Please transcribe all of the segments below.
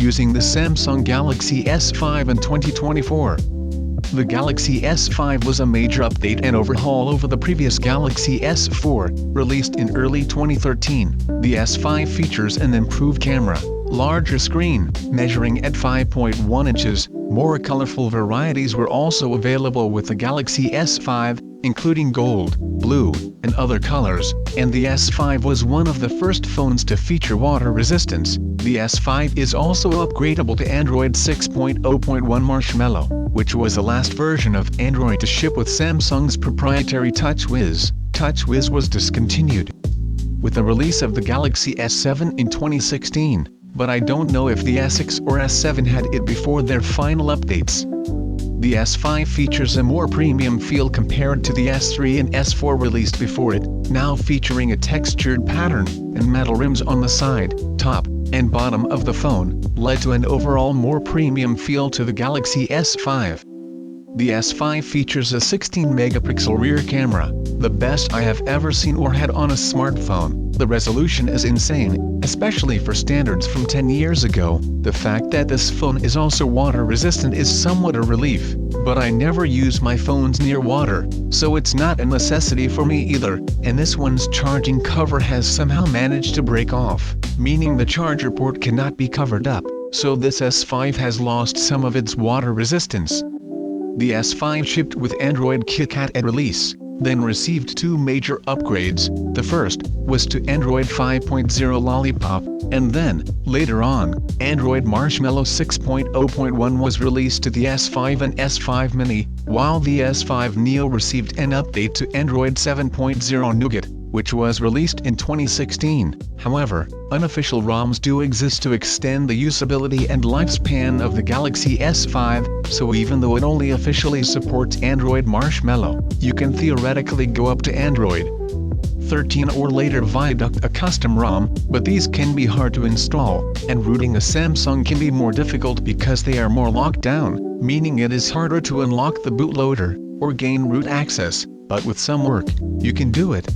using the Samsung Galaxy S5 in 2024. The Galaxy S5 was a major update and overhaul over the previous Galaxy S4, released in early 2013. The S5 features an improved camera, larger screen, measuring at 5.1 inches. More colorful varieties were also available with the Galaxy S5, including gold, blue, and other colors, and the S5 was one of the first phones to feature water resistance. The S5 is also upgradable to Android 6.0.1 Marshmallow, which was the last version of Android to ship with Samsung's proprietary TouchWiz. TouchWiz was discontinued with the release of the Galaxy S7 in 2016, but I don't know if the S6 or S7 had it before their final updates. The S5 features a more premium feel compared to the S3 and S4 released before it, now featuring a textured pattern, and metal rims on the side, top, and bottom of the phone, led to an overall more premium feel to the Galaxy S5. The S5 features a 16-megapixel rear camera, the best I have ever seen or had on a smartphone. The resolution is insane, especially for standards from 10 years ago. The fact that this phone is also water resistant is somewhat a relief, but I never use my phones near water, so it's not a necessity for me either, and this one's charging cover has somehow managed to break off, meaning the charger port cannot be covered up, so this S5 has lost some of its water resistance. The S5 shipped with Android KitKat at release, then received two major upgrades. The first was to Android 5.0 Lollipop, and then, later on, Android Marshmallow 6.0.1 was released to the S5 and S5 Mini, while the S5 Neo received an update to Android 7.0 Nougat, which was released in 2016. However, unofficial ROMs do exist to extend the usability and lifespan of the Galaxy S5, so even though it only officially supports Android Marshmallow, you can theoretically go up to Android 13 or later via a custom ROM, but these can be hard to install, and rooting a Samsung can be more difficult because they are more locked down, meaning it is harder to unlock the bootloader, or gain root access, but with some work, you can do it.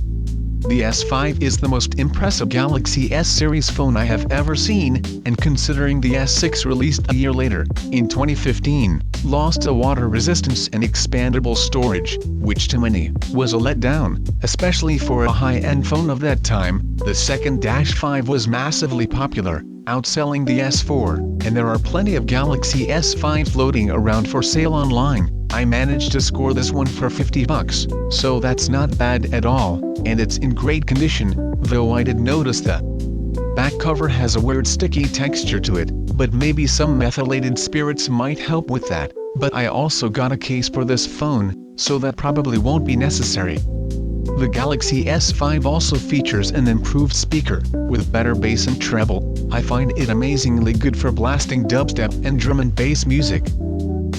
The S5 is the most impressive Galaxy S series phone I have ever seen, and considering the S6 released a year later, in 2015, lost a water resistance and expandable storage, which to many was a letdown, especially for a high-end phone of that time. The second -5 was massively popular, outselling the S4, and there are plenty of Galaxy S5 floating around for sale online. I managed to score this one for $50, so that's not bad at all, and it's in great condition, though I did notice the back cover has a weird sticky texture to it, but maybe some methylated spirits might help with that, but I also got a case for this phone, so that probably won't be necessary. The Galaxy S5 also features an improved speaker, with better bass and treble. I find it amazingly good for blasting dubstep and drum and bass music.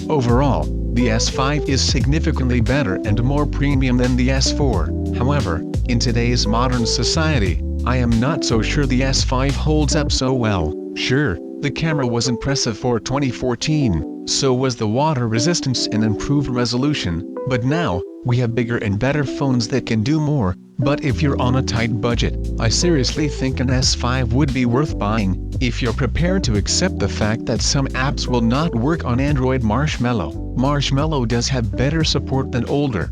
Overall, the S5 is significantly better and more premium than the S4. However, in today's modern society, I am not so sure the S5 holds up so well. Sure, the camera was impressive for 2014, so was the water resistance and improved resolution, but now, we have bigger and better phones that can do more. But if you're on a tight budget, I seriously think an S5 would be worth buying, if you're prepared to accept the fact that some apps will not work on Android Marshmallow. Marshmallow does have better support than older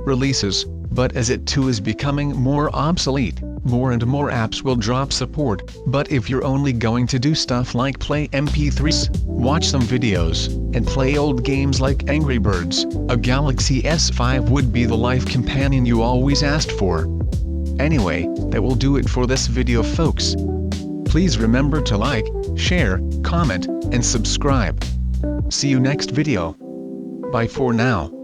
releases, but as it too is becoming more obsolete, more and more apps will drop support. But if you're only going to do stuff like play MP3s, watch some videos, and play old games like Angry Birds, a Galaxy S5 would be the life companion you always asked for. Anyway, that will do it for this video, folks. Please remember to like, share, comment, and subscribe. See you next video. Bye for now.